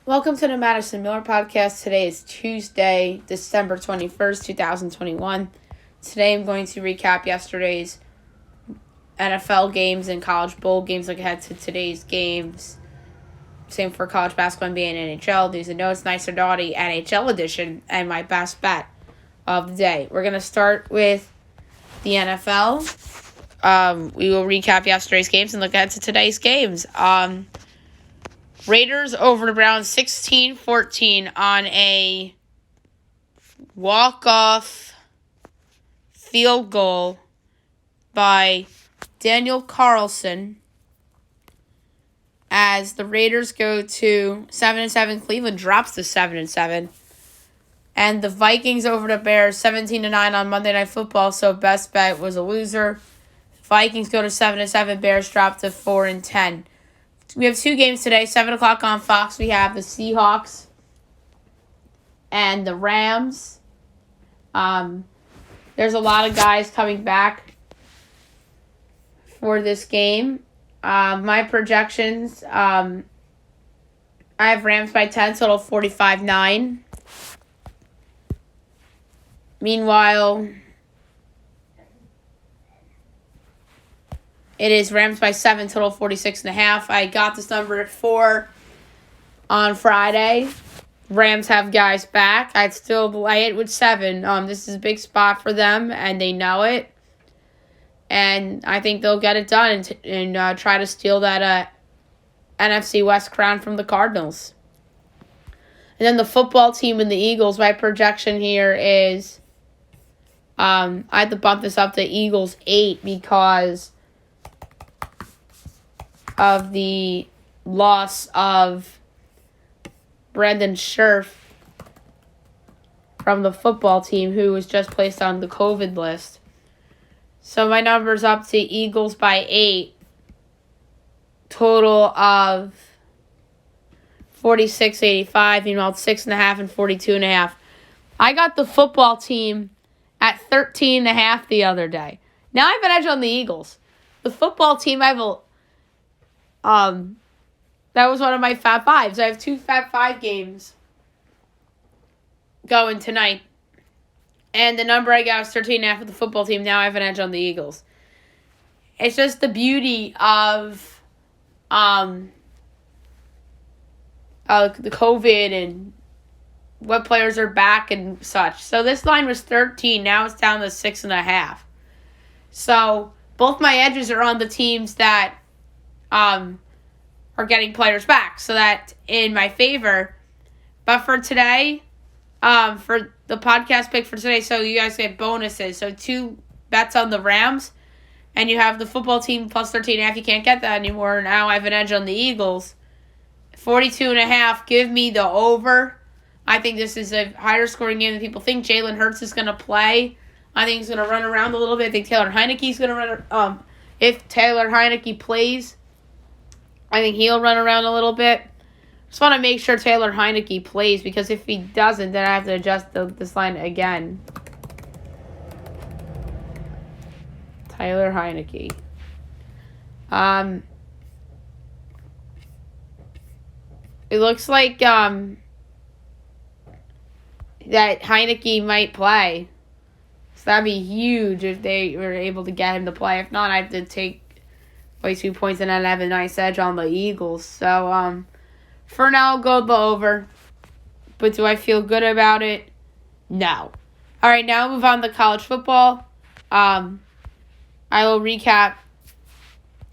Welcome to the Madison Miller Podcast. Today is Tuesday, December 21st, 2021. Today I'm going to recap yesterday's NFL games and college bowl games, look ahead to today's games. Same for college basketball, NBA, and NHL. News and notes, nice or naughty, NHL edition, and my best bet of the day. We're going to start with the NFL. We will recap yesterday's games and look ahead to today's games. Raiders over the Browns 16-14 on a walk-off field goal by Daniel Carlson as the Raiders go to 7-7. Cleveland drops to 7-7. And the Vikings over the Bears 17-9 on Monday Night Football, so best bet was a loser. Vikings go to 7-7, Bears drop to 4-10. We have two games today, 7 o'clock on Fox. We have the Seahawks and the Rams. There's a lot of guys coming back for this game. My projections, I have Rams by 10, total 45-9. Meanwhile, it is Rams by 7, total 46.5. I got this number at 4 on Friday. Rams have guys back. I'd still lay it with 7. This is a big spot for them, and they know it. And I think they'll get it done and try to steal that NFC West crown from the Cardinals. And then the football team and the Eagles, my projection here is I had to bump this up to Eagles 8 because of the loss of Brandon Scherf from the football team, who was just placed on the COVID list. So my number's up to Eagles by 8, total of 46.85, meanwhile 6.5 and 42.5. I got the football team at 13.5 the other day. Now I have an edge on the Eagles. The football team, that was one of my Fab Fives. I have 2 Fab Five games going tonight. And the number I got was 13.5 with the football team. Now I have an edge on the Eagles. It's just the beauty of the COVID and what players are back and such. So this line was 13. Now it's down to 6.5. So both my edges are on the teams that are getting players back, so that in my favor. But for today, for the podcast pick for today, so you guys get bonuses. So 2 bets on the Rams, and you have the football team plus 13.5. You can't get that anymore. Now I have an edge on the Eagles. 42.5. Give me the over. I think this is a higher scoring game than people think. Jalen Hurts is going to play. I think he's going to run around a little bit. I think Taylor Heinicke's going to run. If Taylor Heinicke plays, I think he'll run around a little bit. Just want to make sure Taylor Heinicke plays, because if he doesn't, then I have to adjust this line again. Taylor Heinicke. It looks like that Heinicke might play. So that'd be huge if they were able to get him to play. If not, I have to take away 2 points and then have a nice edge on the Eagles. So, for now, I'll go the over. But do I feel good about it? No. All right, now move on to college football. I will recap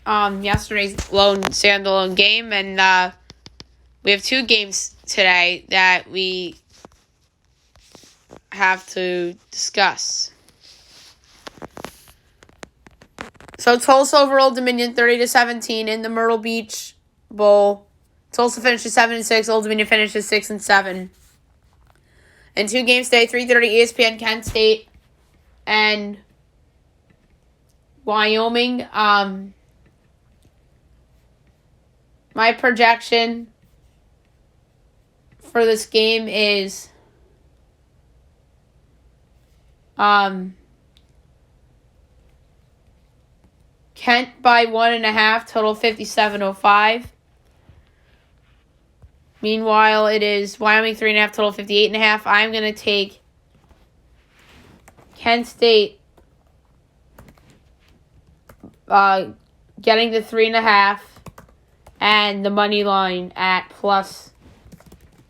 yesterday's lone standalone game. And we have 2 games today that we have to discuss. So Tulsa over Old Dominion 30-17 in the Myrtle Beach Bowl. Tulsa finished 7-6. Old Dominion finished 6-7. And 2 games today, 3:30 ESPN, Kent State and Wyoming. My projection for this game is Kent by 1.5, total 57.05. Meanwhile, it is Wyoming 3.5, total 58.5. I'm going to take Kent State getting the 3.5 and the money line at plus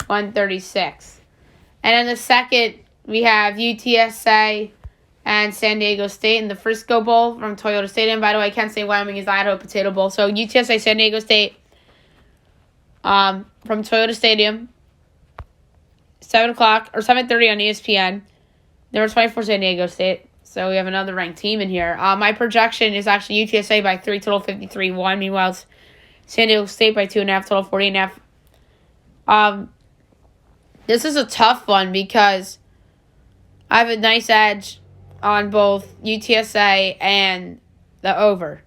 136. And in the second, we have UTSA and San Diego State in the Frisco Bowl from Toyota Stadium. By the way, Kent State, Wyoming is the Idaho Potato Bowl. So UTSA, San Diego State from Toyota Stadium, 7 o'clock or 7:30 on ESPN. Number 24, San Diego State. So we have another ranked team in here. My projection is actually UTSA by 3, total 53-1. Meanwhile, it's San Diego State by 2.5, total 40.5. This is a tough one because I have a nice edge on both UTSA and the over.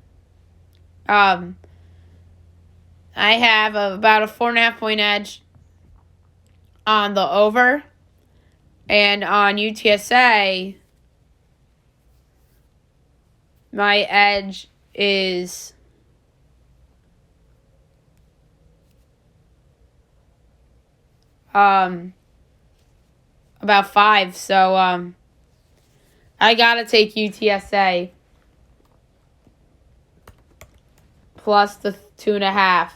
I have about a 4.5 point edge on the over. And on UTSA, my edge is about 5. So I gotta take UTSA plus the 2.5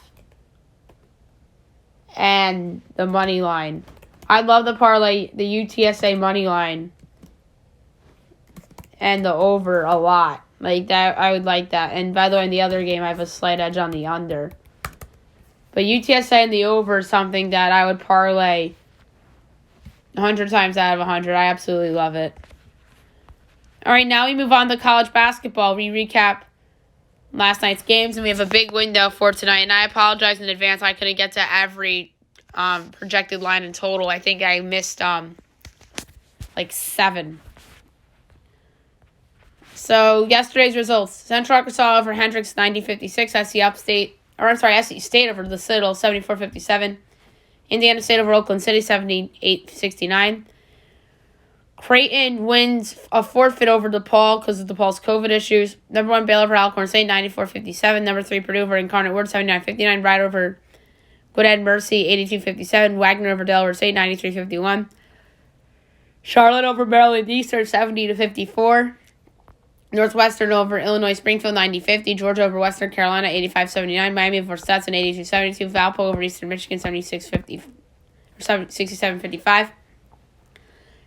and the money line. I love the parlay, the UTSA money line and the over a lot. Like that, I would like that. And by the way, in the other game, I have a slight edge on the under. But UTSA and the over is something that I would parlay 100 times out of 100. I absolutely love it. All right, now we move on to college basketball. We recap last night's games, and we have a big window for tonight. And I apologize in advance. I couldn't get to every projected line in total. I think I missed like 7. So yesterday's results: Central Arkansas over Hendricks 90-56. SC State over the Citadel 74-57. Indiana State over Oakland City 78-69. Creighton wins a forfeit over DePaul because of DePaul's COVID issues. Number 1 Baylor over Alcorn State 94-57. Number 3 Purdue over Incarnate Word 79-59. Rider over Goodhead Mercy 82-57. Wagner over Delaware State 93-51. Charlotte over Maryland Eastern 70-54. Northwestern over Illinois Springfield 90-50. Georgia over Western Carolina 85-79. Miami over Stetson 82-72. Valpo over Eastern Michigan 67-55.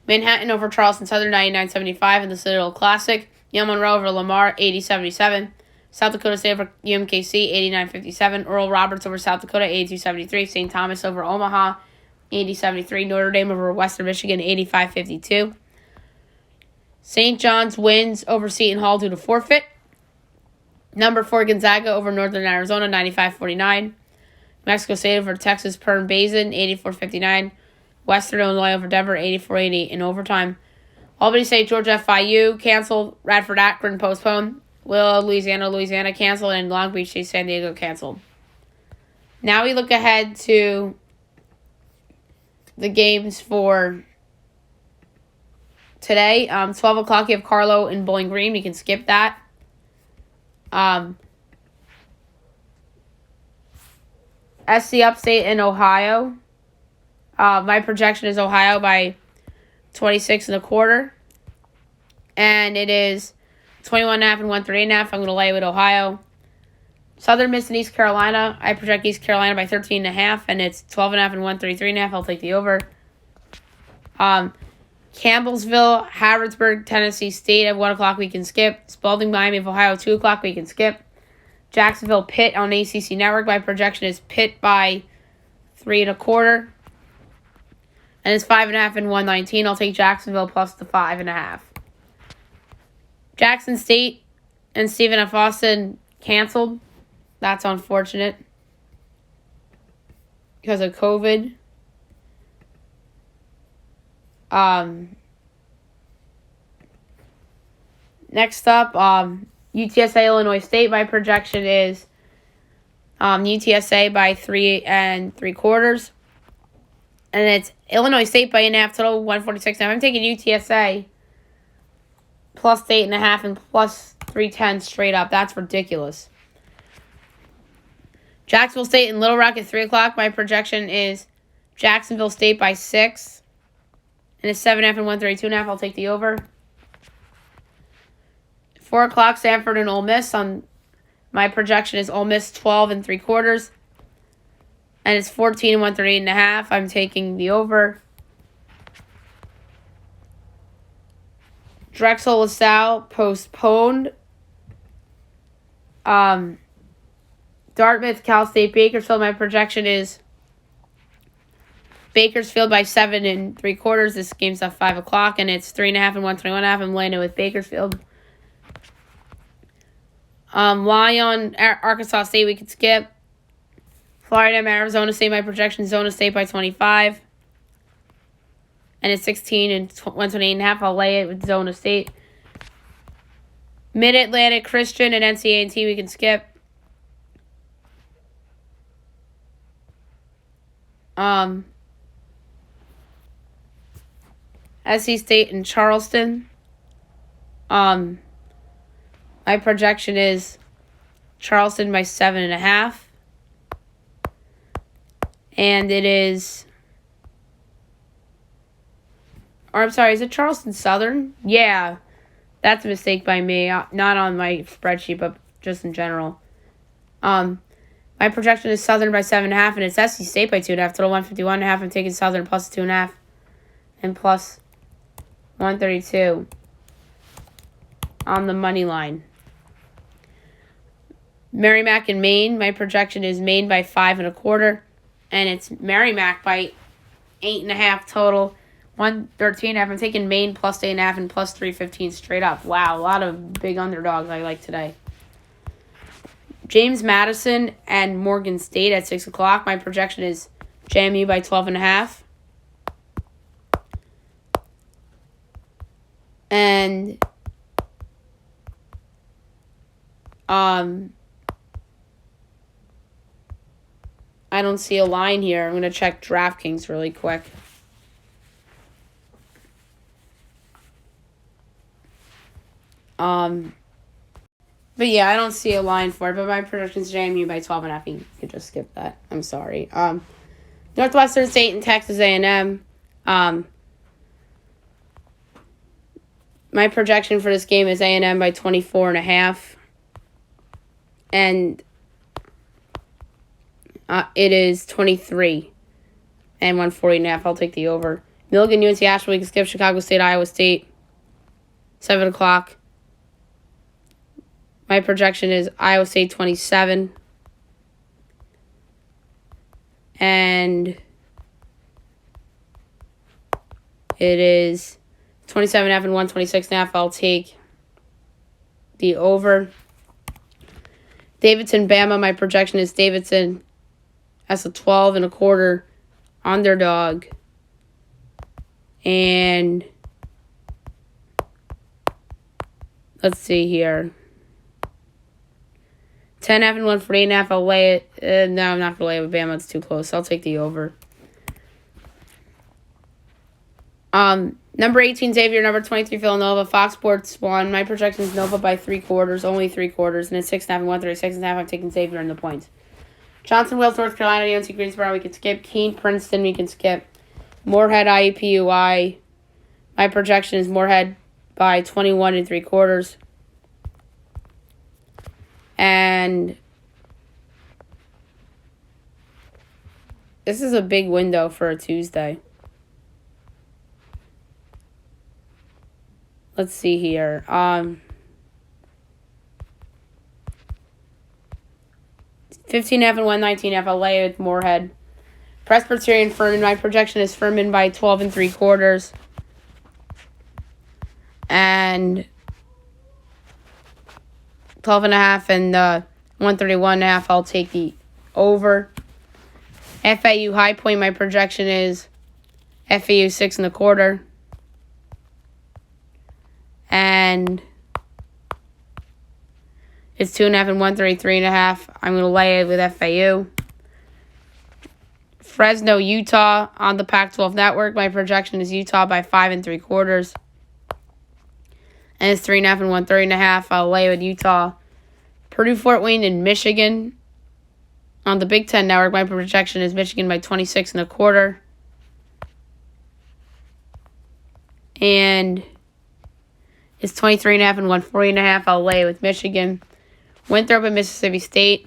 Manhattan over Charleston Southern 99-75 in the Citadel Classic. Yale Monroe over Lamar 80-77. South Dakota State over UMKC 89-57. Oral Roberts over South Dakota 82-73. St. Thomas over Omaha 80-73. Notre Dame over Western Michigan 85-52. St. John's wins over Seton Hall due to forfeit. Number 4 Gonzaga over Northern Arizona 95-49. Mexico State over Texas Perm Basin 84-59. Western Illinois over Denver 84-80 in overtime. Albany State Georgia FIU canceled. Radford Akron postponed. Willow Louisiana canceled. And Long Beach State San Diego canceled. Now we look ahead to the games for today. 12 o'clock you have Carlo and Bowling Green. We can skip that. SC Upstate in Ohio. My projection is Ohio by 26.25. And it is 21.5 and 138.5. I'm going to lay with Ohio. Southern Miss and East Carolina. I project East Carolina by 13.5. And it's 12.5 and 133.5. I'll take the over. Campbellsville, Harrodsburg, Tennessee State at 1 o'clock we can skip. Spalding, Miami of Ohio, 2 o'clock we can skip. Jacksonville, Pitt on ACC Network. My projection is Pitt by 3.25. And it's 5.5 and 119. I'll take Jacksonville plus the 5.5. Jackson State and Stephen F. Austin canceled. That's unfortunate because of COVID. Next up, UTSA Illinois State. My projection is UTSA by 3.75. And it's Illinois State by 1.5, total 146. Now I'm taking UTSA plus 8.5 and plus 310 straight up. That's ridiculous. Jacksonville State and Little Rock at 3 o'clock. My projection is Jacksonville State by 6. And it's 7.5 and 132.5. I'll take the over. 4 o'clock, Stanford and Ole Miss. My projection is Ole Miss 12 and 3/4. And it's 14 and 138.5. I'm taking the over. Drexel LaSalle postponed. Dartmouth, Cal State, Bakersfield. My projection is Bakersfield by 7 and 3/4. This game's at 5 o'clock, and it's 3.5 and 121.5. I'm laying it with Bakersfield. Lyon, Arkansas State, we could skip. Florida, Arizona State, my projection, Zona State by 25. And it's 16 and 128.5. I'll lay it with Zona State. Mid-Atlantic Christian and NC-A&T, we can skip. SC State and Charleston. My projection is Charleston by 7.5. And it is... Or I'm sorry, is it Charleston Southern? Yeah, that's a mistake by me. Not on my spreadsheet, but just in general. My projection is Southern by 7.5, and it's SC State by 2.5. Total 151.5. I'm taking Southern plus 2.5 and plus 132 on the money line. Merrimack and Maine. My projection is Maine by 5.25, and it's Merrimack by 8.5 total. 113.5. I'm taking Maine plus 8.5 and plus 315 straight up. Wow, a lot of big underdogs I like today. James Madison and Morgan State at 6 o'clock. My projection is JMU by 12.5. And I don't see a line here. I'm going to check DraftKings really quick. But yeah, I don't see a line for it, but my projection is JMU by 12.5. You could just skip that. I'm sorry. Northwestern State and Texas A&M. My projection for this game is A&M by 24.5. And it is 23 and 140.5. I'll take the over. Milligan, UNC Asheville, we can skip. Chicago State, Iowa State, 7 o'clock. My projection is Iowa State 27. And it is 27.5 and 126.5. I'll take the over. Davidson, Bama. My projection is Davidson as a 12.25 underdog. And let's see here. 10.5 and 148.5. I'll lay it. No, I'm not going to lay it with Bama. It's too close. I'll take the over. Number 18, Xavier. Number 23, Villanova. Fox Sports 1. My projection is Nova by 3/4. Only 3/4. And it's 6.5 and 136.5. I'm taking Xavier in the points. Johnson, Wales, North Carolina. UNC Greensboro. We can skip. Keene, Princeton. We can skip. Moorhead, IUPUI. My projection is Moorhead by 21 3/4. And this is a big window for a Tuesday. Let's see here. 15.5 and 119.5. I'll lay it with Moorhead. Presbyterian, Furman. My projection is Furman by 12 3/4. And 12.5 and 131.5. I'll take the over. FAU High Point. My projection is FAU 6.25. And it's 2.5 and 133.5. I'm going to lay it with FAU. Fresno, Utah on the Pac-12 network. My projection is Utah by 5 3/4. And it's 3.5 and 130.5. I'll lay it with Utah. Purdue, Fort Wayne, and Michigan on the Big Ten network. My projection is Michigan by 26.25. And it's 23.5 and 140.5. I'll lay it with Michigan. Winthrop and Mississippi State.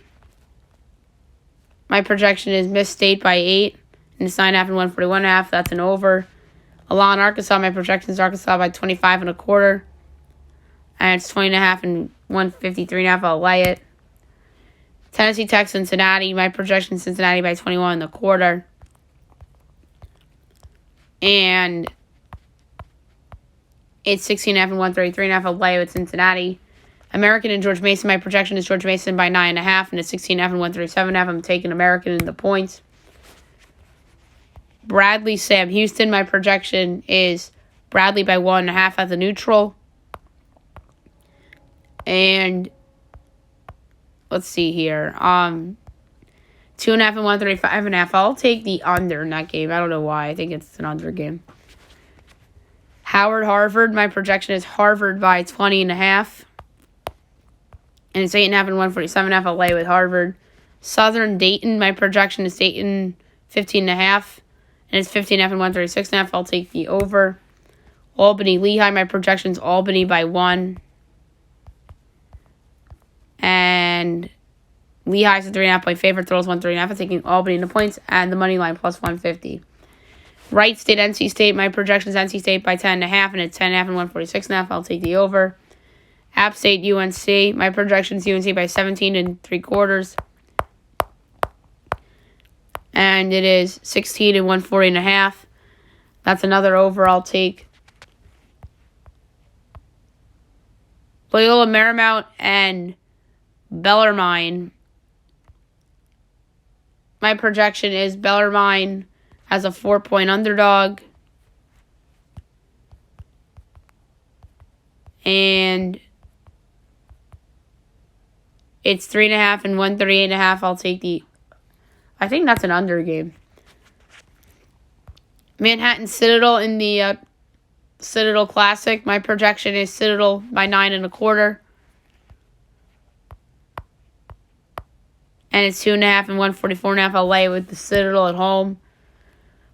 My projection is Miss State by 8. And it's 9.5 and 141.5. That's an over. Alon, Arkansas. My projection is Arkansas by 25.25. And it's 20.5 and 153.5. I'll lay it. Tennessee Tech, Cincinnati. My projection is Cincinnati by 21.25. And it's 16.5 and 133.5. I'll lay it with Cincinnati. American and George Mason. My projection is George Mason by 9.5. And it's 16.5 and 137.5. I'm taking American in the points. Bradley, Sam Houston. My projection is Bradley by 1.5 at the neutral. And let's see here. 2.5 and 135.5. I'll take the under in that game. I don't know why. I think it's an under game. Howard, Harvard. My projection is Harvard by 20.5. And it's 8.5 and 147.5. I'll lay with Harvard. Southern, Dayton. My projection is Dayton 15.5. And it's 15.5 and 136.5. I'll take the over. Albany, Lehigh. My projection is Albany by 1. And Lehigh's a 3.5 point favorite. Throws 139. I'm taking Albany in the points and the money line plus 150. Wright State, NC State. My projection is NC State by 10.5, and it's 10.5 and 146.5. I'll take the over. App State, UNC. My projection is UNC by 17.75. And it is 16 and 140.5. That's another over I'll take. Loyola Marymount and Bellarmine. My projection is Bellarmine as a 4-point underdog. And it's 3.5 and 138.5. I'll take the... I think that's an under game. Manhattan Citadel in the Citadel Classic. My projection is Citadel by 9.25. And it's 2.5 and 144.5. I'll lay with the Citadel at home.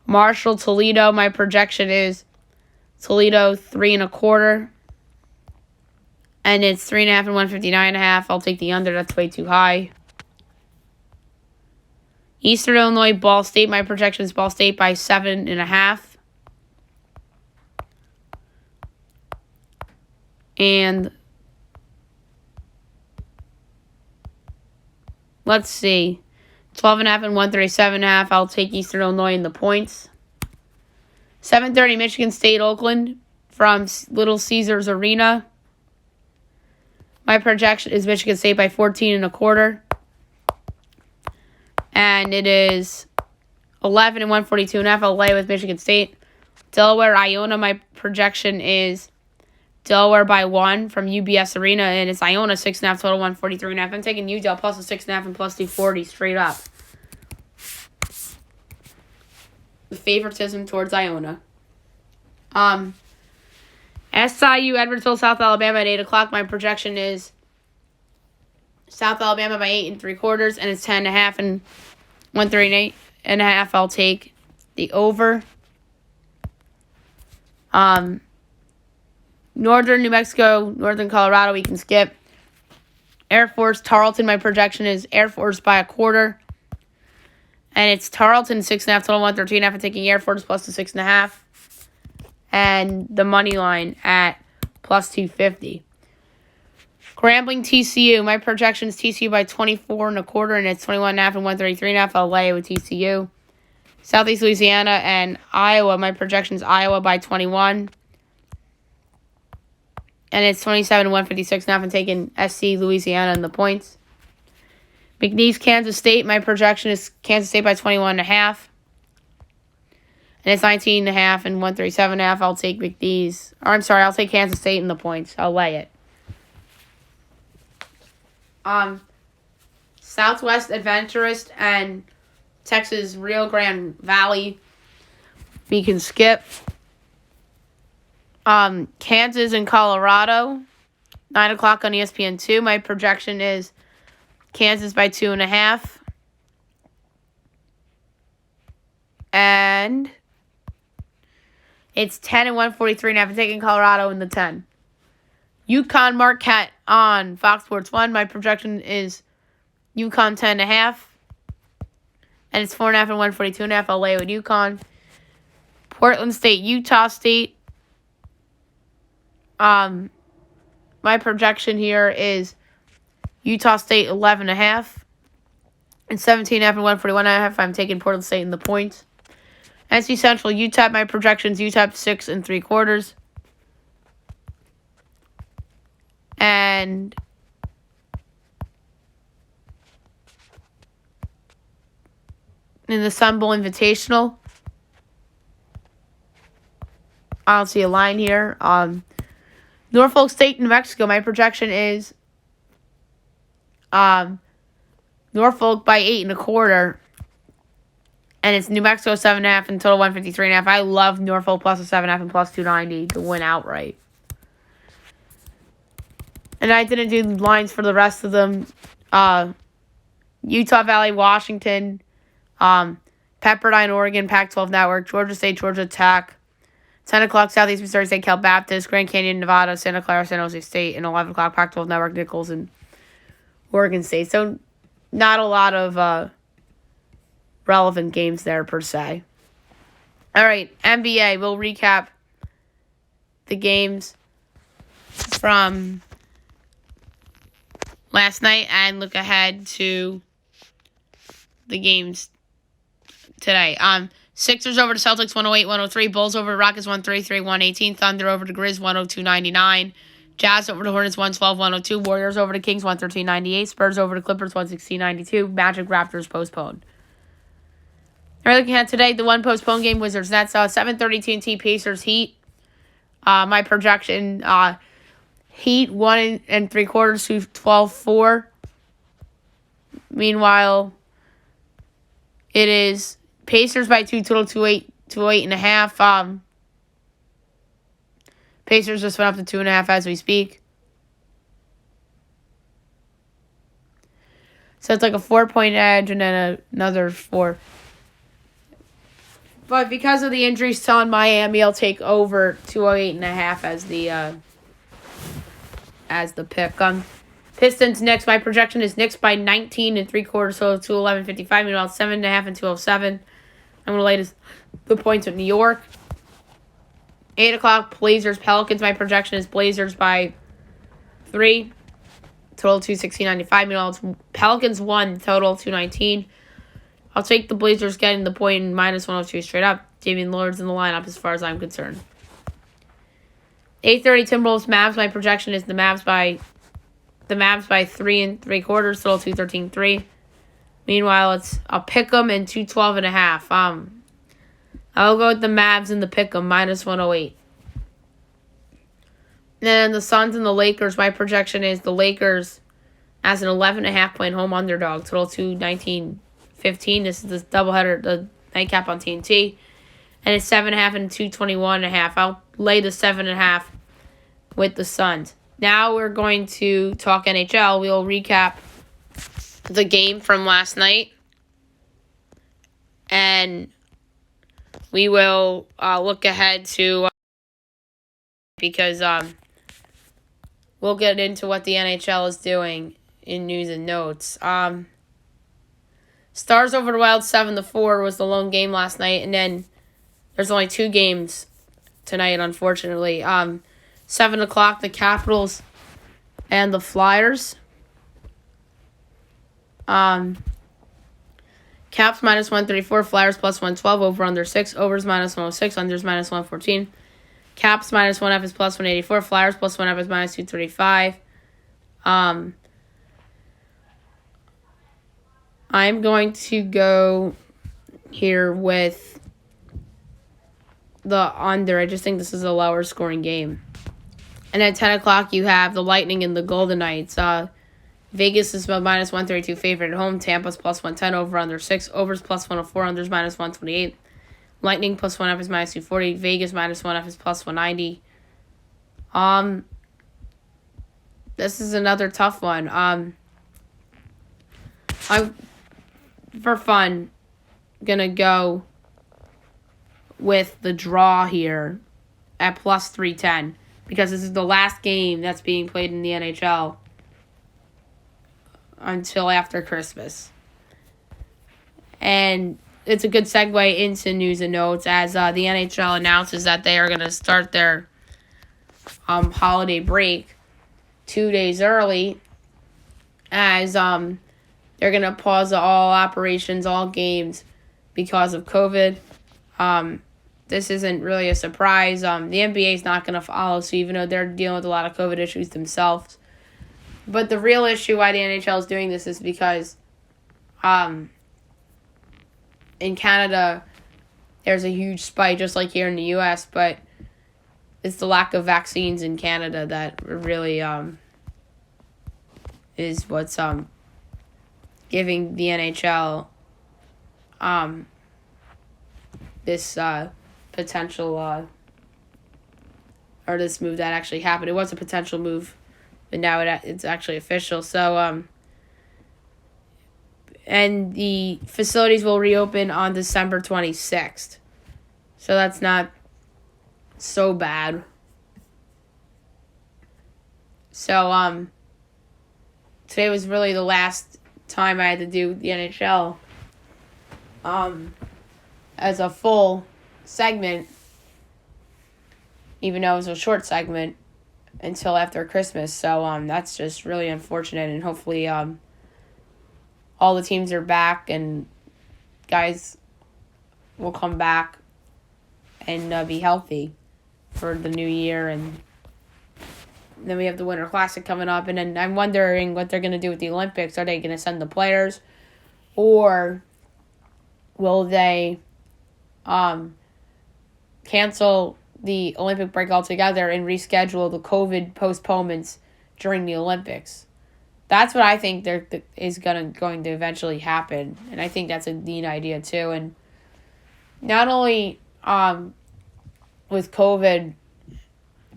Marshall, Toledo. My projection is Toledo 3.25. And it's 3.5 and 159.5. I'll take the under. That's way too high. Eastern Illinois, Ball State. My projection is Ball State by 7.5. And let's see. 12.5 and 137.5. I'll take Eastern Illinois in the points. 7:30 Michigan State, Oakland from Little Caesars Arena. My projection is Michigan State by 14.25. And it is 11 and 142.5. I'll lay with Michigan State. Delaware, Iona. My projection is Delaware by 1 from UBS Arena, and it's Iona 6.5 total 143.5. I'm taking UDEL plus a 6.5 and plus 240 straight up. The favoritism towards Iona. SIU Edwardsville, South Alabama at 8 o'clock. My projection is South Alabama by 8.75, and it's 10.5 and 138.5. I'll take the over. Northern New Mexico, Northern Colorado, we can skip. Air Force, Tarleton, my projection is Air Force by 1/4. And it's Tarleton 6.5 total 113.5. I'm taking Air Force plus the 6.5. And the money line at plus 250. Grambling, TCU, my projection is TCU by 24.25, and it's 21.5 and 133.5. I'll lay it with TCU. Southeast Louisiana and Iowa, my projection is Iowa by 21. And it's 27 and 156.5. I'm taking SC Louisiana in the points. McNeese, Kansas State. My projection is Kansas State by 21.5. And it's 19.5 and 137.5. I'll take McNeese. Or I'm sorry, I'll take Kansas State in the points. I'll lay it. Southwest Adventurist and Texas Rio Grande Valley. We can skip. Kansas and Colorado, 9 o'clock on ESPN2. My projection is Kansas by 2.5. And It's 10 and 143.5. I'm taking Colorado in the 10. UConn Marquette on Fox Sports 1. My projection is UConn 10.5. And it's 4.5 and 142.5. I'll lay with UConn. Portland State, Utah State. My projection here is Utah State 11.5. And 17.5 and 141.5. I'm taking Portland State in the points. NC Central, UTEP. My projections, UTEP 6 3/4. And in the Sun Bowl Invitational, I don't see a line here. Norfolk State, New Mexico. My projection is Norfolk by 8 1/4. And it's New Mexico 7.5 and total 153.5. I love Norfolk plus a 7.5 and plus 290 to win outright. And I didn't do lines for the rest of them. Utah Valley, Washington, Pepperdine, Oregon, Pac-12 Network, Georgia State, Georgia Tech, 10 o'clock Southeast Missouri State, Cal Baptist, Grand Canyon, Nevada, Santa Clara, San Jose State, and 11 o'clock Pac-12 Network, Nichols, and Oregon State. So not a lot of relevant games there per se. All right, NBA. We'll recap the games from last night and look ahead to the games today. Sixers over the Celtics 108-103. Bulls over the Rockets 133-118. Thunder over the Grizz 102-99. Jazz over the Hornets 112-102. Warriors over the Kings 113-98. Spurs over the Clippers 116-92. Magic Raptors postponed. All right, looking at today, the one postponed game, Wizards Nets 7:30 TNT Pacers Heat. My projection, Heat 1 3/4 to 12-4. Meanwhile, it is Pacers by 2 total 8.5. Pacers just went up to 2.5 as we speak. So it's like a 4-point edge and then another 4. But because of the injuries to Miami, I'll take over 208.5 as the pick. Pistons Knicks. My projection is Knicks by 19 3/4, so 211.55. Meanwhile, 7.5 and 207. I'm gonna lay the points with New York. 8 o'clock Blazers Pelicans. My projection is Blazers by 3. Total 216.95. Meanwhile, it's Pelicans 1. Total 219. I'll take the Blazers getting the point in minus 102 straight up. Damian Lillard's in the lineup as far as I'm concerned. 8:30 Timberwolves Mavs. My projection is the Mavs by 3 3/4. Total 213.3. Meanwhile, I'll pick them in 212.5. I'll go with the Mavs and the pick 'em minus 108. Then the Suns and the Lakers. My projection is the Lakers as an 11.5 point home underdog. Total 219.15. This is the doubleheader, the nightcap on TNT. And it's 7.5 and 221.5. I'll lay the 7.5 with the Suns. Now we're going to talk NHL. We'll recap the game from last night. And we will look ahead to because we'll get into what the NHL is doing in news and notes. Stars over the Wild 7-4 was the lone game last night, and then there's only 2 games tonight, unfortunately. 7 o'clock, the Capitals and the Flyers. Caps minus 134, Flyers plus 112, over under 6, overs minus 106, unders minus 114. Caps minus 1F is plus 184, Flyers plus 1F is minus 235. I'm going to go here with the under. I just think this is a lower scoring game. And at 10 o'clock, you have the Lightning and the Golden Knights. Vegas is a minus 132 favorite at home. Tampa's plus 110, over under 6. Overs plus 104, unders minus 128. Lightning plus 1F is minus 240. Vegas minus 1F is plus 190. This is another tough one. For fun, gonna go with the draw here at plus 310 because this is the last game that's being played in the NHL until after Christmas. And it's a good segue into news and notes as the NHL announces that they are going to start their holiday break 2 days early as they're going to pause all operations, all games because of COVID. This isn't really a surprise. The NBA is not going to follow, so even though they're dealing with a lot of COVID issues themselves. But the real issue why the NHL is doing this is because in Canada, there's a huge spike, just like here in the U.S., but it's the lack of vaccines in Canada that really is what's giving the NHL this potential or this move that actually happened. It was a potential move, but now it's actually official. So and the facilities will reopen on December 26th. So that's not so bad. So today was really the last time I had to do the NHL as a full segment, even though it was a short segment until after Christmas. So that's just really unfortunate, and hopefully all the teams are back and guys will come back and be healthy for the new year. And then we have the Winter Classic coming up, and then I'm wondering what they're going to do with the Olympics. Are they going to send the players, or will they cancel the Olympic break altogether and reschedule the COVID postponements during the Olympics? That's what I think is going to eventually happen, and I think that's a neat idea too. And not only with COVID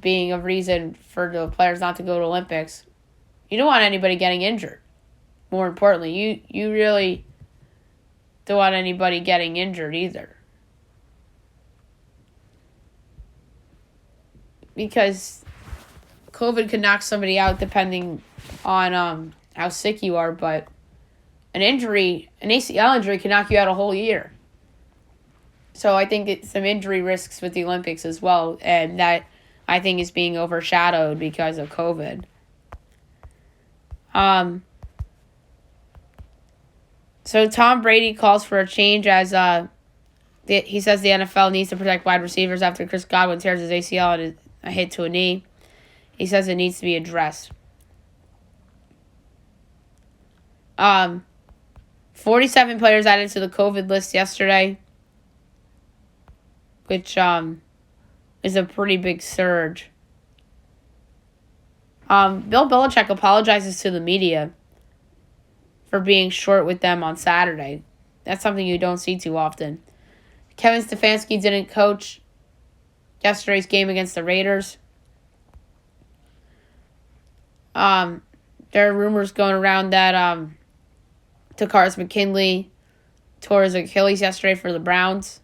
being a reason for the players not to go to Olympics, you don't want anybody getting injured. More importantly, you really don't want anybody getting injured either. Because COVID could knock somebody out depending on how sick you are, but an ACL injury can knock you out a whole year. So I think it's some injury risks with the Olympics as well, and that I think is being overshadowed because of COVID. So Tom Brady calls for a change as he says the NFL needs to protect wide receivers after Chris Godwin tears his ACL and a hit to a knee. He says it needs to be addressed. 47 players added to the COVID list yesterday, which is a pretty big surge. Bill Belichick apologizes to the media for being short with them on Saturday. That's something you don't see too often. Kevin Stefanski didn't coach yesterday's game against the Raiders. There are rumors going around that Takaris McKinley tore his Achilles yesterday for the Browns.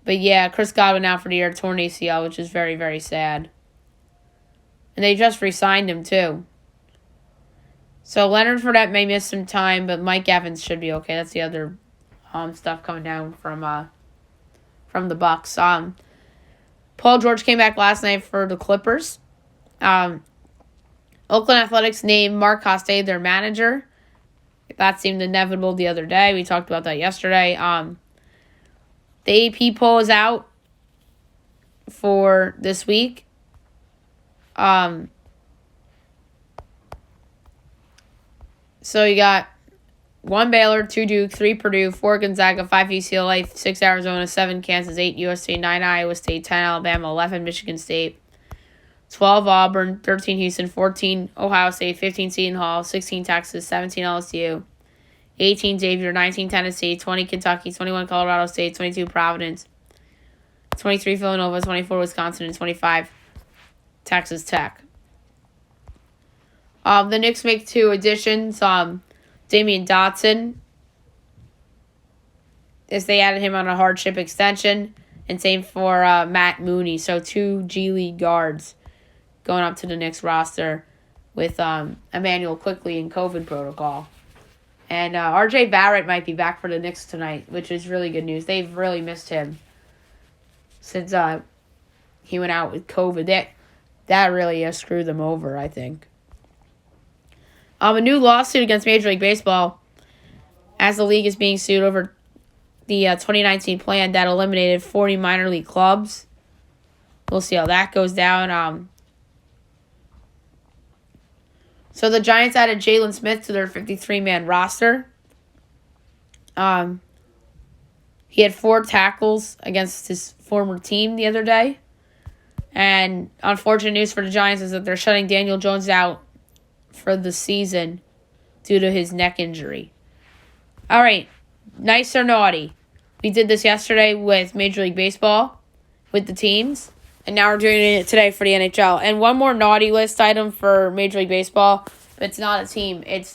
But yeah, Chris Godwin out for the year, torn ACL, which is very, very sad. And they just re-signed him too. So Leonard Fournette may miss some time, but Mike Evans should be okay. That's the other stuff coming down from the Bucks. Paul George came back last night for the Clippers. Oakland Athletics named Mark Coste their manager. That seemed inevitable the other day. We talked about that yesterday. The AP poll is out for this week. So you got 1 Baylor, 2 Duke, 3 Purdue, 4 Gonzaga, 5 UCLA, 6 Arizona, 7 Kansas, 8 USC, 9 Iowa State, 10 Alabama, 11 Michigan State, 12 Auburn, 13 Houston, 14 Ohio State, 15 Seton Hall, 16 Texas, 17 LSU, 18 Xavier, 19 Tennessee, 20 Kentucky, 21 Colorado State, 22 Providence, 23 Villanova, 24 Wisconsin, and 25 Texas Tech. The Knicks make 2 additions. Damian Dotson as they added him on a hardship extension, and same for Matt Mooney. So 2 G League guards going up to the Knicks roster with Emmanuel Quickley in COVID protocol. And RJ Barrett might be back for the Knicks tonight, which is really good news. They've really missed him since he went out with COVID. That really screwed them over, I think. A new lawsuit against Major League Baseball, as the league is being sued over the 2019 plan that eliminated 40 minor league clubs. We'll see how that goes down. So the Giants added Jalen Smith to their 53-man roster. He had 4 tackles against his former team the other day. And unfortunate news for the Giants is that they're shutting Daniel Jones out for the season due to his neck injury. All right, nice or naughty? We did this yesterday with Major League Baseball, with the teams. And now we're doing it today for the NHL. And one more naughty list item for Major League Baseball. But it's not a team. It's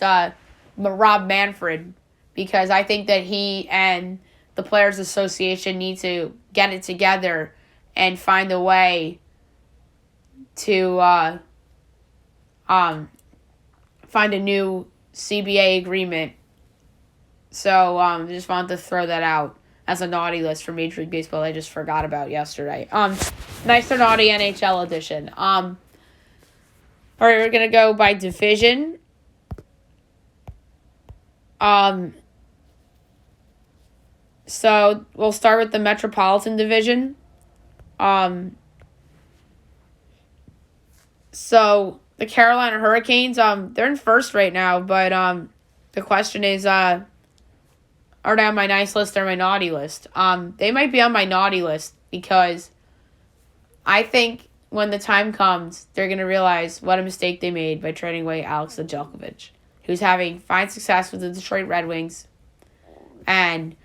Rob Manfred. Because I think that he and the Players Association need to get it together and find a way to find a new CBA agreement. So just wanted to throw that out as a naughty list for Major League Baseball I just forgot about yesterday. Nice or naughty NHL edition. All right, we're going to go by division. So we'll start with the Metropolitan Division. So the Carolina Hurricanes, they're in first right now, but the question is, are they on my nice list or my naughty list? They might be on my naughty list because I think when the time comes, they're going to realize what a mistake they made by trading away Alex Nedeljkovic, who's having fine success with the Detroit Red Wings. And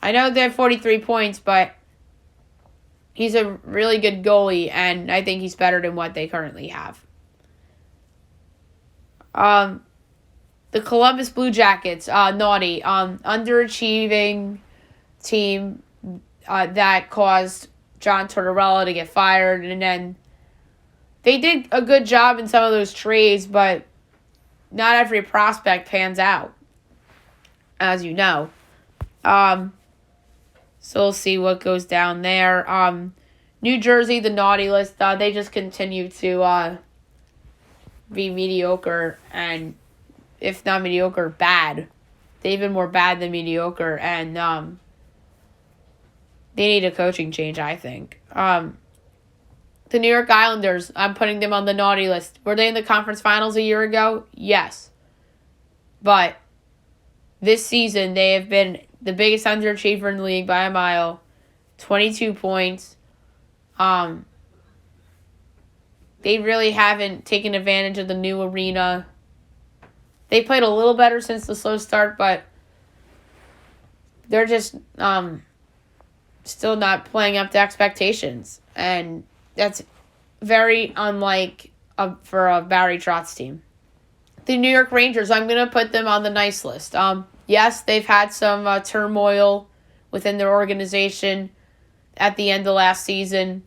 I know they have 43 points, but he's a really good goalie, and I think he's better than what they currently have. The Columbus Blue Jackets, naughty, underachieving team that caused John Tortorella to get fired, and then they did a good job in some of those trades, but not every prospect pans out, as you know. So we'll see what goes down there. New Jersey, the naughty list, they just continue to be mediocre, and if not mediocre, bad. They've been more bad than mediocre, and they need a coaching change, I think. The New York Islanders, I'm putting them on the naughty list. Were they in the conference finals a year ago? Yes. But this season, they have been the biggest underachiever in the league by a mile. 22 points. They really haven't taken advantage of the new arena. They played a little better since the slow start, but they're just still not playing up to expectations. And that's very unlike for a Barry Trotz team. The New York Rangers, I'm going to put them on the nice list. Yes, they've had some turmoil within their organization at the end of last season,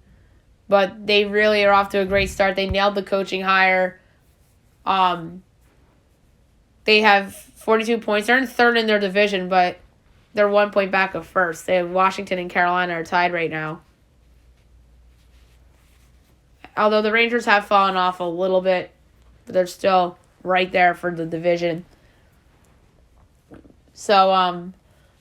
but they really are off to a great start. They nailed the coaching hire. They have 42 points. They're in third in their division, but they're 1 point back of first. They have Washington and Carolina are tied right now. Although the Rangers have fallen off a little bit, but they're still right there for the division. So I'm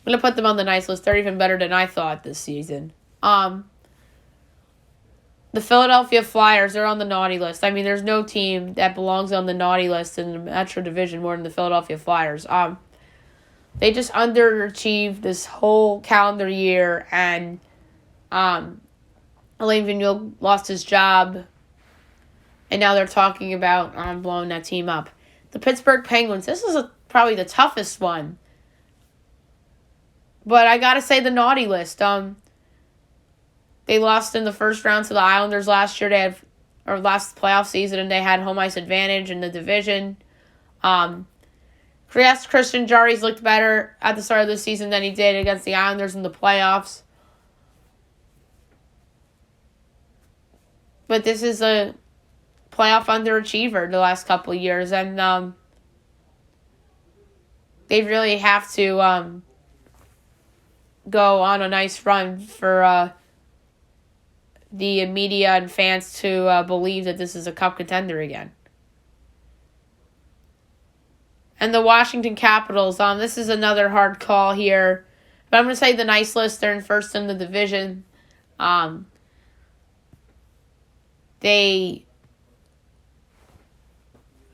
going to put them on the nice list. They're even better than I thought this season. The Philadelphia Flyers are on the naughty list. I mean, there's no team that belongs on the naughty list in the Metro Division more than the Philadelphia Flyers. They just underachieved this whole calendar year, and Alain Vigneault lost his job, and now they're talking about blowing that team up. The Pittsburgh Penguins, this is probably the toughest one. But I got to say the naughty list. They lost in the first round to the Islanders last year. Last playoff season, and they had home ice advantage in the division. Yes, Christian Jarry's looked better at the start of the season than he did against the Islanders in the playoffs. But this is a playoff underachiever the last couple of years, and they really have to go on a nice run for the media and fans to believe that this is a cup contender again. And the Washington Capitals, this is another hard call here, but I'm going to say the nice list. They're in first in the division. They,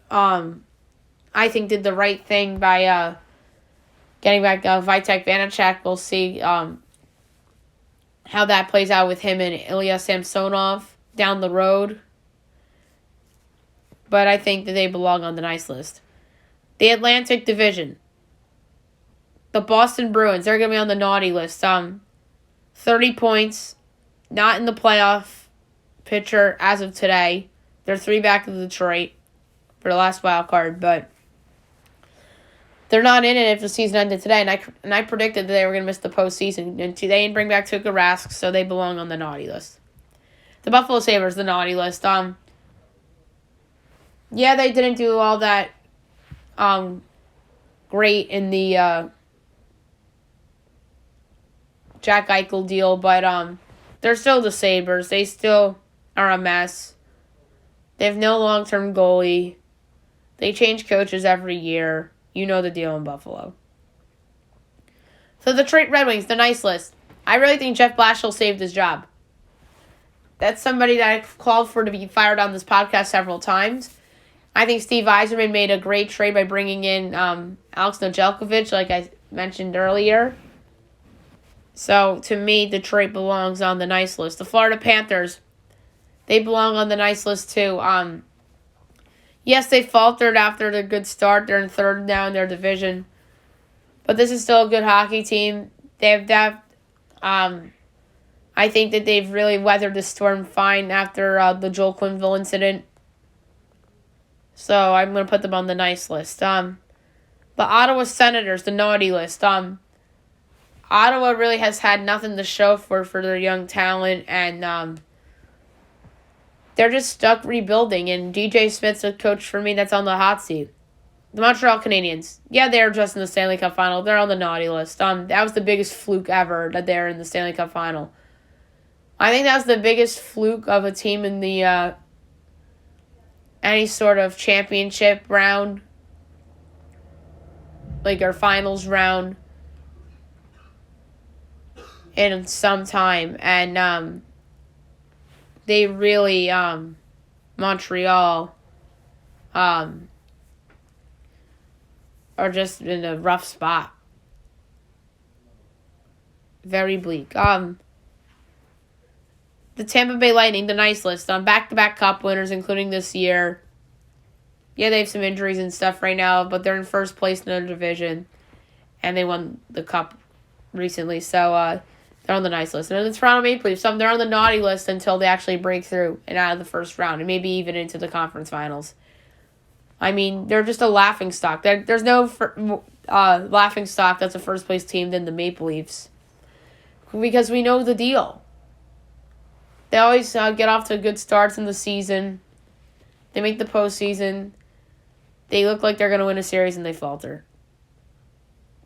I think, did the right thing by getting back Vitek Vanacek. We'll see how that plays out with him and Ilya Samsonov down the road. But I think that they belong on the nice list. The Atlantic Division. The Boston Bruins, they're going to be on the naughty list. 30 points, not in the playoff picture as of today. They're 3 back of Detroit for the last wild card, but they're not in it if the season ended today, and I predicted that they were going to miss the postseason. And they didn't bring back Tuukka Rask, so they belong on the naughty list. The Buffalo Sabres, the naughty list. Yeah, they didn't do all that great in the Jack Eichel deal, but they're still the Sabres. They still are a mess. They have no long-term goalie. They change coaches every year. You know the deal in Buffalo. So the Detroit Red Wings, the nice list. I really think Jeff Blashill saved his job. That's somebody that I've called for to be fired on this podcast several times. I think Steve Yzerman made a great trade by bringing in Alex Nedeljkovic, like I mentioned earlier. So, to me, Detroit belongs on the nice list. The Florida Panthers, they belong on the nice list too. Yes, they faltered after the good start. They're in third now in their division. But this is still a good hockey team. They have depth. I think that they've really weathered the storm fine after the Joel Quenneville incident. So I'm going to put them on the nice list. The Ottawa Senators, the naughty list. Ottawa really has had nothing to show for their young talent, and they're just stuck rebuilding, and DJ Smith's a coach for me that's on the hot seat. The Montreal Canadiens, yeah, they're just in the Stanley Cup Final. They're on the naughty list. That was the biggest fluke ever that they're in the Stanley Cup Final. I think that was the biggest fluke of a team in the any sort of championship round, like our finals round, in some time, and they really, Montreal, are just in a rough spot. Very bleak. The Tampa Bay Lightning, the nice list. Back-to-back cup winners, including this year. Yeah, they have some injuries and stuff right now, but they're in first place in their division, and they won the cup recently, so they're on the nice list. And then the Toronto Maple Leafs, they're on the naughty list until they actually break through and out of the first round, and maybe even into the conference finals. I mean, they're just a laughingstock. There's no laughingstock that's a first-place team than the Maple Leafs, because we know the deal. They always get off to good starts in the season. They make the postseason. They look like they're going to win a series, and they falter.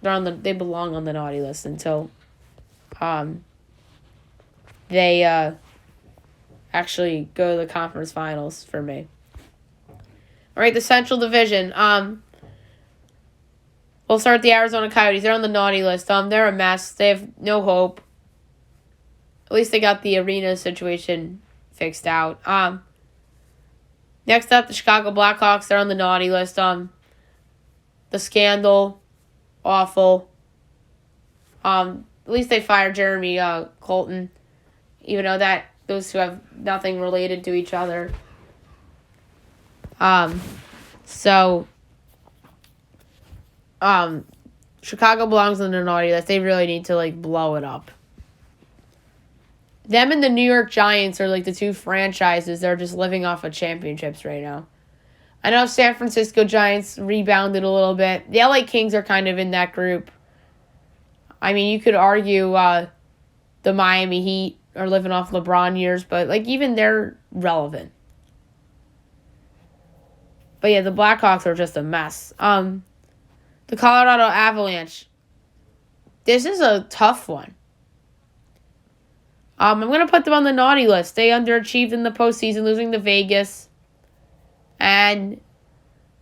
They belong on the naughty list until they actually go to the conference finals for me. All right, the Central Division. We'll start with the Arizona Coyotes. They're on the naughty list. They're a mess. They have no hope. At least they got the arena situation fixed out. Next up, the Chicago Blackhawks. They're on the naughty list. The scandal, awful. At least they fired Jeremy Colton, even though that those two have nothing related to each other. Chicago belongs on the naughty list. They really need to blow it up. Them and the New York Giants are the two franchises that are just living off of championships right now. I know San Francisco Giants rebounded a little bit. The LA Kings are kind of in that group. I mean, you could argue the Miami Heat are living off LeBron years, but even they're relevant. But yeah, the Blackhawks are just a mess. The Colorado Avalanche. This is a tough one. I'm going to put them on the naughty list. They underachieved in the postseason, losing to Vegas. And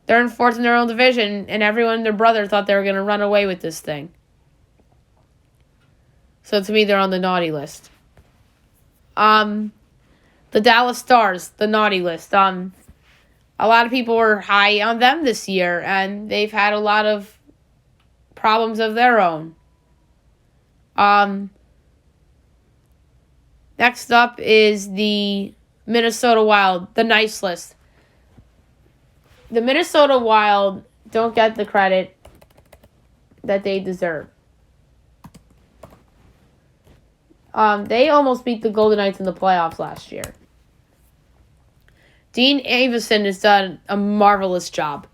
they're in fourth in their own division, and everyone and their brother thought they were going to run away with this thing. So to me, they're on the naughty list. The Dallas Stars, the naughty list. A lot of people were high on them this year, and they've had a lot of problems of their own. Next up is the Minnesota Wild, the nice list. The Minnesota Wild don't get the credit that they deserve. They almost beat the Golden Knights in the playoffs last year. Dean Avison has done a marvelous job.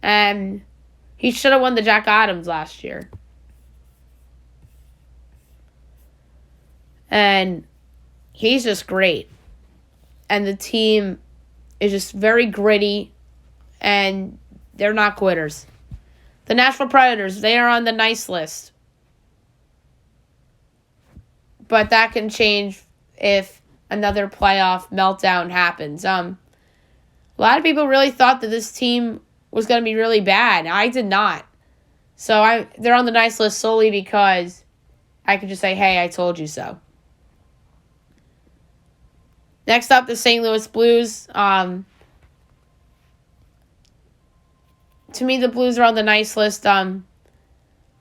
And he should have won the Jack Adams last year. And he's just great. And the team is just very gritty, and they're not quitters. The Nashville Predators, they are on the nice list. But that can change if another playoff meltdown happens. A lot of people really thought that this team was going to be really bad. I did not. So they're on the nice list solely because I could just say, hey, I told you so. Next up, the St. Louis Blues. To me, the Blues are on the nice list.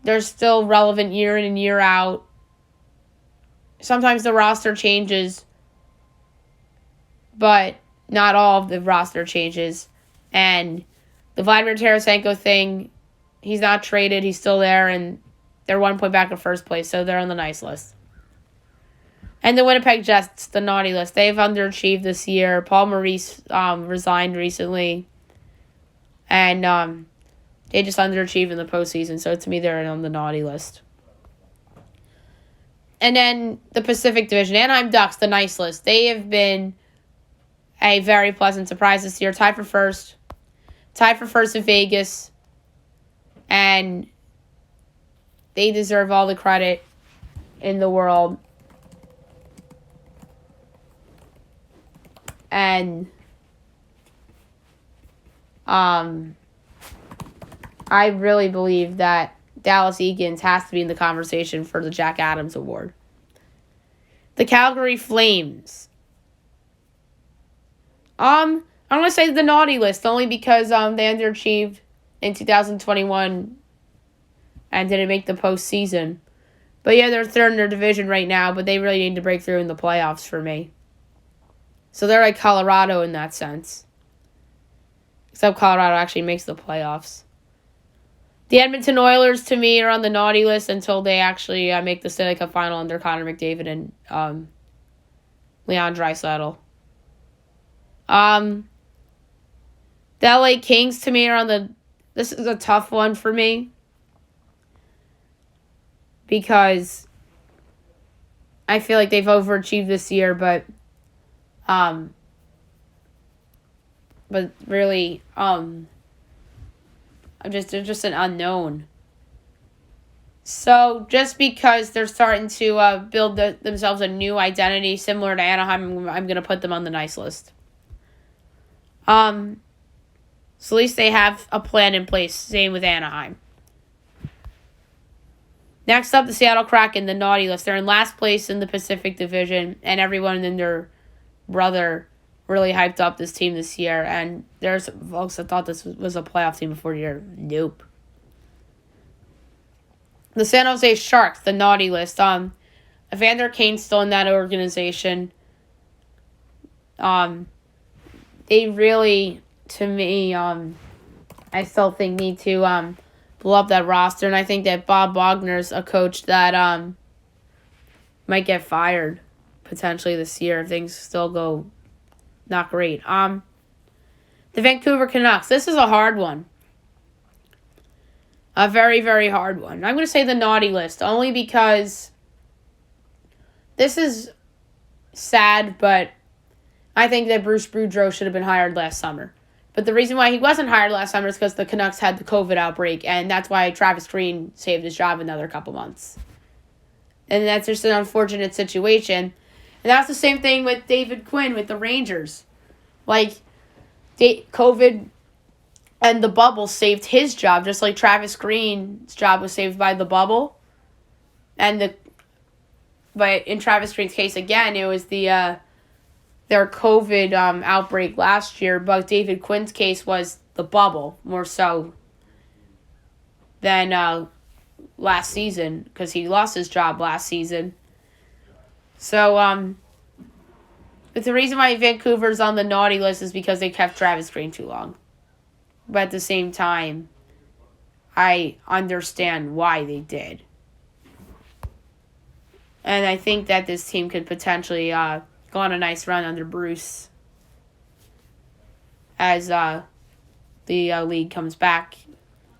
They're still relevant year in and year out. Sometimes the roster changes, but not all of the roster changes. And the Vladimir Tarasenko thing, he's not traded. He's still there, and they're 1 point back in first place, so they're on the nice list. And the Winnipeg Jets, the naughty list. They've underachieved this year. Paul Maurice resigned recently. And they just underachieved in the postseason. So to me, they're on the naughty list. And then the Pacific Division. Anaheim Ducks, the nice list. They have been a very pleasant surprise this year. Tied for first. Tied for first in Vegas. And they deserve all the credit in the world. And I really believe that Dallas Eakins has to be in the conversation for the Jack Adams Award. The Calgary Flames. I'm going to say the naughty list only because they underachieved in 2021 and didn't make the postseason. But yeah, they're third in their division right now, but they really need to break through in the playoffs for me. So they're like Colorado in that sense. Except Colorado actually makes the playoffs. The Edmonton Oilers, to me, are on the naughty list until they actually make the Stanley Cup final under Connor McDavid and Leon Draisaitl. The LA Kings, to me, are on the... This is a tough one for me. Because I feel like they've overachieved this year, but really, they're just an unknown. So just because they're starting to build themselves a new identity similar to Anaheim, I'm going to put them on the nice list. So at least they have a plan in place. Same with Anaheim. Next up, the Seattle Kraken, the naughty list. They're in last place in the Pacific Division, and everyone and their brother really hyped up this team this year. And there's folks that thought this was a playoff team before the year. Nope. The San Jose Sharks, the naughty list. Evander Kane's still in that organization. They really, to me, I still think need to blow up that roster, and I think that Bob Wagner's a coach that might get fired potentially this year if things still go not great. The Vancouver Canucks. This is a hard one. A very, very hard one. I'm going to say the naughty list, only because this is sad, but I think that Bruce Boudreau should have been hired last summer. But the reason why he wasn't hired last summer is because the Canucks had the COVID outbreak, and that's why Travis Green saved his job another couple months. And that's just an unfortunate situation. And that's the same thing with David Quinn with the Rangers. Like, COVID and the bubble saved his job, just like Travis Green's job was saved by the bubble. But in Travis Green's case, again, it was their COVID outbreak last year. But David Quinn's case was the bubble, more so than last season, because he lost his job last season. So, but the reason why Vancouver's on the naughty list is because they kept Travis Green too long. But at the same time, I understand why they did. And I think that this team could potentially go on a nice run under Bruce as the league comes back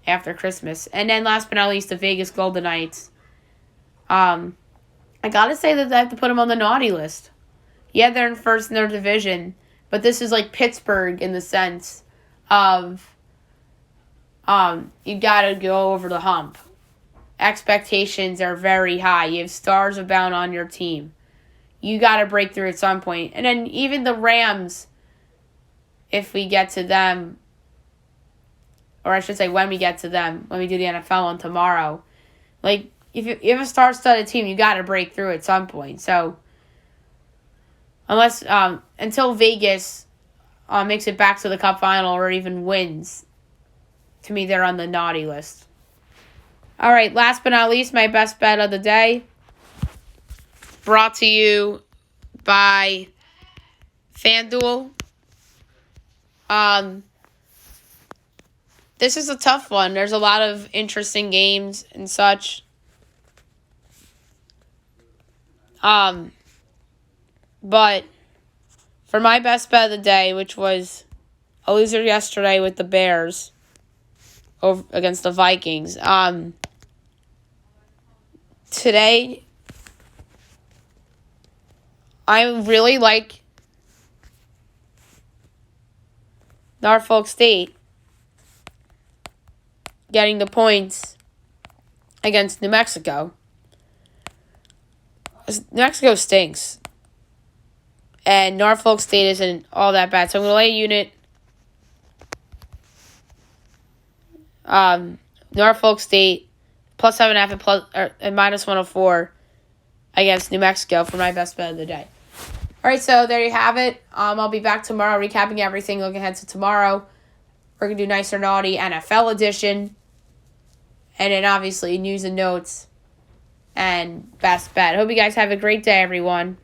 after Christmas. And then last but not least, the Vegas Golden Knights. I gotta say that I have to put them on the naughty list. Yeah, they're in first in their division, but this is like Pittsburgh in the sense of you gotta go over the hump. Expectations are very high. You have stars abound on your team. You gotta break through at some point. And then even the Rams, if we get to them, or I should say when we get to them, when we do the NFL on tomorrow, like, if you have a star-studded team, you got to break through at some point. So, until Vegas makes it back to the Cup final or even wins, to me, they're on the naughty list. All right, last but not least, my best bet of the day, brought to you by FanDuel. This is a tough one. There's a lot of interesting games and such. But for my best bet of the day, which was a loser yesterday with the Bears against the Vikings, today I really like Norfolk State getting the points against New Mexico. New Mexico stinks. And Norfolk State isn't all that bad. So I'm going to lay a unit. Norfolk State plus 7.5 and minus 104 against New Mexico for my best bet of the day. All right, so there you have it. I'll be back tomorrow recapping everything, looking ahead to tomorrow. We're going to do Nice or Naughty NFL edition. And then obviously news and notes and best bet. Hope you guys have a great day, everyone.